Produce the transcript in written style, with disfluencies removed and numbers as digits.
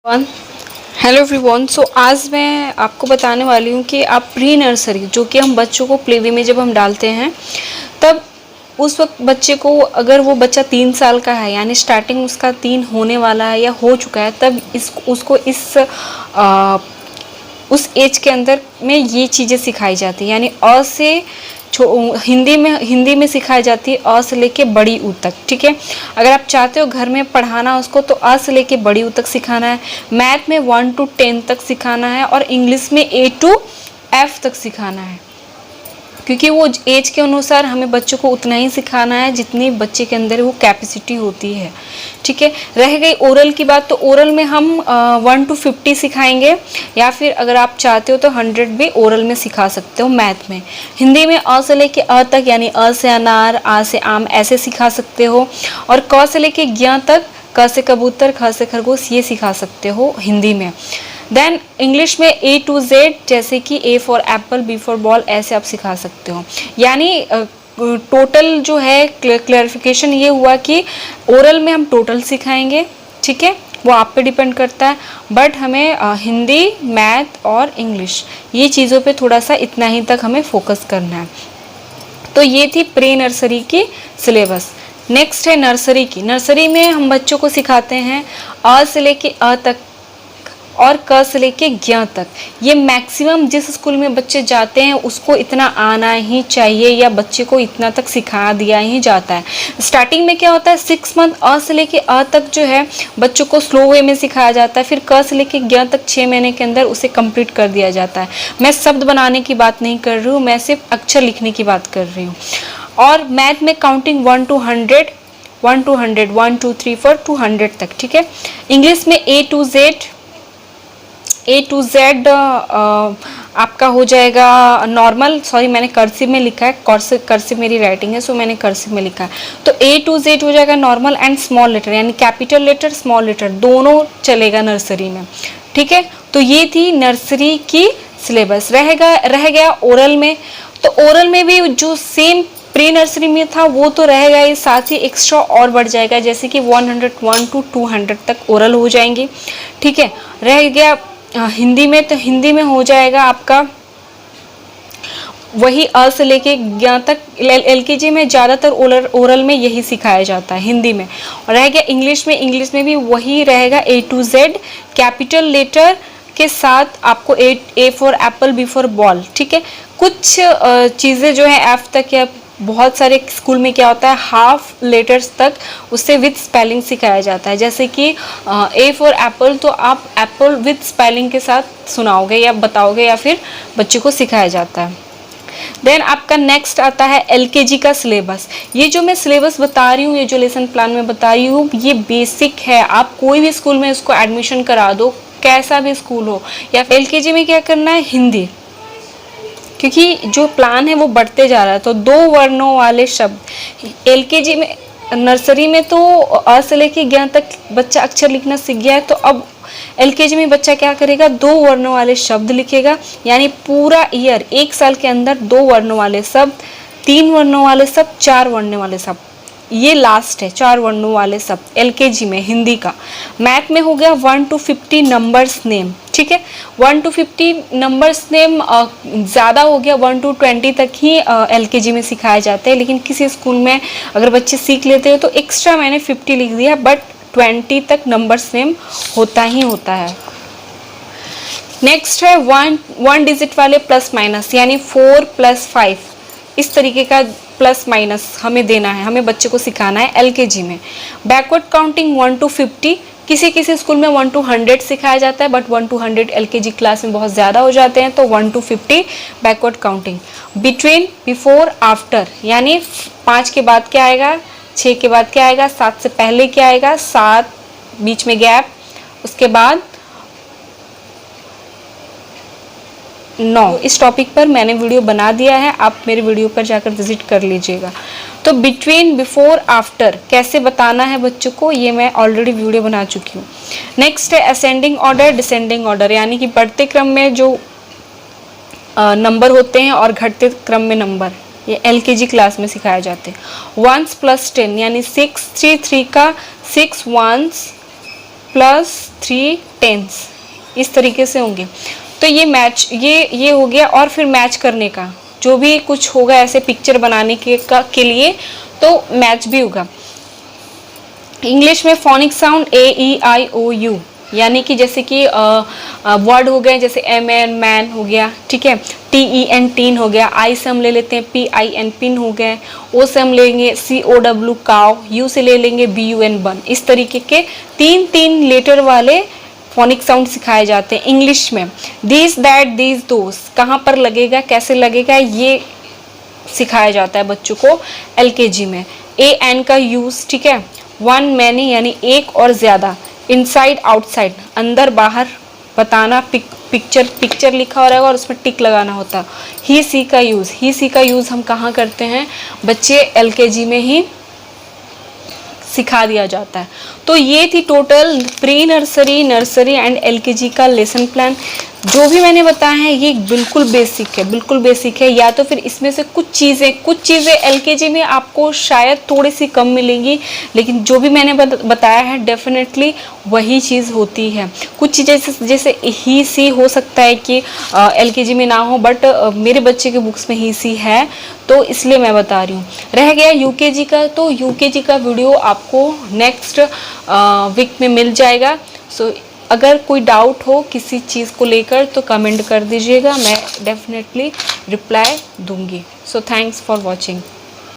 One hello everyone. सो आज मैं आपको बताने वाली हूँ कि आप प्री नर्सरी जो कि हम बच्चों को प्ले वे में जब हम डालते हैं तब उस वक्त बच्चे को, अगर वो बच्चा 3 साल का है यानी स्टार्टिंग उसका 3 होने वाला है या हो चुका है, तब उसको उस एज के अंदर में ये चीज़ें सिखाई जाती हैं। यानी अ से हिंदी में सिखाई जाती है अ से लेके बड़ी ऊ तक। ठीक है, अगर आप चाहते हो घर में पढ़ाना उसको तो अ से लेके बड़ी ऊ तक सिखाना है, मैथ में 1 to 10 तक सिखाना है और इंग्लिश में A to F तक सिखाना है, क्योंकि वो एज के अनुसार हमें बच्चों को उतना ही सिखाना है जितनी बच्चे के अंदर वो कैपेसिटी होती है। ठीक है, रह गई ओरल की बात, तो ओरल में हम 1 to 50 सिखाएंगे या फिर अगर आप चाहते हो तो 100 भी ओरल में सिखा सकते हो। मैथ में हिंदी में अ से लेके अ तक यानी अ से अनार, आ से आम ऐसे सिखा सकते हो, और क से लेके ज्ञ तक, क से कबूतर, ख से खरगोश ये सिखा सकते हो हिंदी में। देन इंग्लिश में A to Z, जैसे कि A for apple, B for ball, ऐसे आप सिखा सकते हो। यानी टोटल जो है क्लैरिफिकेशन ये हुआ कि ओरल में हम टोटल सिखाएंगे। ठीक है, वो आप पे डिपेंड करता है, बट हमें हिंदी, मैथ और इंग्लिश ये चीज़ों पे थोड़ा सा इतना ही तक हमें फोकस करना है। तो ये थी प्री नर्सरी की सिलेबस। नेक्स्ट है नर्सरी की। नर्सरी में हम बच्चों को सिखाते हैं अ से लेके अ तक और क से लेके ज्ञ तक। ये मैक्सिमम जिस स्कूल में बच्चे जाते हैं उसको इतना आना ही चाहिए या बच्चे को इतना तक सिखा दिया ही जाता है। स्टार्टिंग में क्या होता है, 6 मंथ अ से लेके अ तक जो है बच्चों को स्लो वे में सिखाया जाता है, फिर क से लेके ज्ञ तक 6 महीने के अंदर उसे कंप्लीट कर दिया जाता है। मैं शब्द बनाने की बात नहीं कर रही हूँ, मैं सिर्फ अक्षर लिखने की बात कर रही हूँ। और मैथ में काउंटिंग 1 to 100, 1 to 100, 1 2 3 4 200 तक। ठीक है, इंग्लिश में A to Z आपका हो जाएगा नॉर्मल, सॉरी मैंने कर्सिव में लिखा है, कर्सिव मेरी राइटिंग है, सो मैंने कर्सिव में लिखा है। तो A to Z हो जाएगा नॉर्मल एंड स्मॉल लेटर, यानी कैपिटल लेटर स्मॉल लेटर दोनों चलेगा नर्सरी में। ठीक है, तो ये थी नर्सरी की सिलेबस। रह गया ओरल में। तो ओरल में भी जो सेम प्री नर्सरी में था वो तो रहेगा ही, साथ ही एक्स्ट्रा और बढ़ जाएगा, जैसे कि 101 to 200 तक ओरल हो जाएंगे। ठीक है, रह गया हिंदी में, तो हिंदी में हो जाएगा आपका वही अ से लेके ज्ञ तक। LKG में ज़्यादातर ओरल में यही सिखाया जाता है हिंदी में। और रह गया इंग्लिश में भी वही रहेगा A to Z capital letter के साथ आपको A for apple, B for ball. ठीक है, कुछ चीज़ें जो है F तक या बहुत सारे स्कूल में क्या होता है हाफ लेटर्स तक उससे विथ स्पेलिंग सिखाया जाता है, जैसे कि A फॉर एप्पल, तो आप एप्पल विथ स्पेलिंग के साथ सुनाओगे या बताओगे या फिर बच्चे को सिखाया जाता है। देन आपका नेक्स्ट आता है LKG का सिलेबस। ये जो मैं सिलेबस बता रही हूँ, ये जो लेसन प्लान में बता रही हूँ, ये बेसिक है। आप कोई भी स्कूल में इसको एडमिशन करा दो, कैसा भी स्कूल हो। या LKG में क्या करना है, हिंदी, क्योंकि जो प्लान है वो बढ़ते जा रहा है। तो 2 वर्णों वाले शब्द LKG में, नर्सरी में तो अ से लेके ज्ञ तक बच्चा अक्षर लिखना सीख गया है, तो अब LKG में बच्चा क्या करेगा, 2 वर्णों वाले शब्द लिखेगा। यानी पूरा ईयर 1 साल के अंदर 2 वर्णों वाले शब्द, 3 वर्णों वाले शब्द, 4 वर्णों वाले शब्द, ये लास्ट है 4 वर्णों वाले शब्द LKG में हिंदी का। मैथ में हो गया 1 to 50 नंबर्स नेम। ठीक है, 1 to 50 नंबर्स नेम ज़्यादा हो गया, 1 to 20 तक ही LKG में सिखाए जाते हैं, लेकिन किसी स्कूल में अगर बच्चे सीख लेते हो तो एक्स्ट्रा मैंने 50 लिख दिया, बट 20 तक नंबर्स नेम होता ही होता है। नेक्स्ट है 1 डिजिट वाले प्लस माइनस, यानी 4 + 5, इस तरीके का प्लस माइनस हमें देना है, हमें बच्चे को सिखाना है LKG में। बैकवर्ड काउंटिंग 1 to 50, किसी स्कूल में 1 to 100 सिखाया जाता है, बट 1 to 100 LKG क्लास में बहुत ज़्यादा हो जाते हैं, तो 1 to 50 backward counting. Between, before, after, यानी 5 के बाद क्या आएगा, 6 के बाद क्या आएगा, 7 से पहले क्या आएगा, 7 बीच में गैप, उसके बाद 9। इस टॉपिक पर मैंने वीडियो बना दिया है, आप मेरे वीडियो पर जाकर विजिट कर लीजिएगा। तो बिटवीन, बिफोर, आफ्टर कैसे बताना है बच्चों को, ये मैं ऑलरेडी वीडियो बना चुकी हूँ। नेक्स्ट है असेंडिंग ऑर्डर, डिसेंडिंग ऑर्डर, यानी कि बढ़ते क्रम में जो नंबर होते हैं और घटते क्रम में नंबर, ये LKG क्लास में सिखाए जाते हैं। 1s + 10, यानी 6 3 3 का 6 1s प्लस 3 टेंस, इस तरीके से होंगे। तो ये मैच, ये हो गया। और फिर मैच करने का जो भी कुछ होगा ऐसे पिक्चर बनाने के लिए, तो मैच भी होगा। इंग्लिश में फोनिक साउंड AEIOU, यानी कि जैसे कि वर्ड हो गए, जैसे MN मैन हो गया, ठीक है, TEN टीन हो गया, I से हम ले लेते हैं PIN पिन हो गए, O से हम लेंगे COW काव, U से ले लेंगे BUN बन। इस तरीके के 3 लेटर वाले फोनिक साउंड सिखाए जाते हैं इंग्लिश में। दिस दैट दिस दोस कहाँ पर लगेगा, कैसे लगेगा, ये सिखाया जाता है बच्चों को LKG में। AN का यूज, ठीक है, वन मैनी यानी एक और ज्यादा, इनसाइड आउटसाइड अंदर बाहर बताना, पिक्चर लिखा हो रहेगा और उसमें टिक लगाना होता है। ही सी का यूज हम कहाँ करते हैं, बच्चे LKG में ही सिखा दिया जाता है। तो ये थी total pre nursery, nursery and LKG का लेसन प्लान। जो भी मैंने बताया है ये बिल्कुल बेसिक है। या तो फिर इसमें से कुछ चीज़ें LKG में आपको शायद थोड़ी सी कम मिलेंगी, लेकिन जो भी मैंने बताया है डेफिनेटली वही चीज़ होती है। कुछ चीज़ें जैसे ही सी हो सकता है कि LKG में ना हो, बट मेरे बच्चे के बुक्स में ही सी है, तो इसलिए मैं बता रही हूँ। रह गया UKG का, तो UKG का वीडियो आपको नेक्स्ट वीक में मिल जाएगा। सो अगर कोई डाउट हो किसी चीज़ को लेकर तो कमेंट कर दीजिएगा, मैं डेफिनेटली रिप्लाई दूंगी। So thanks for watching.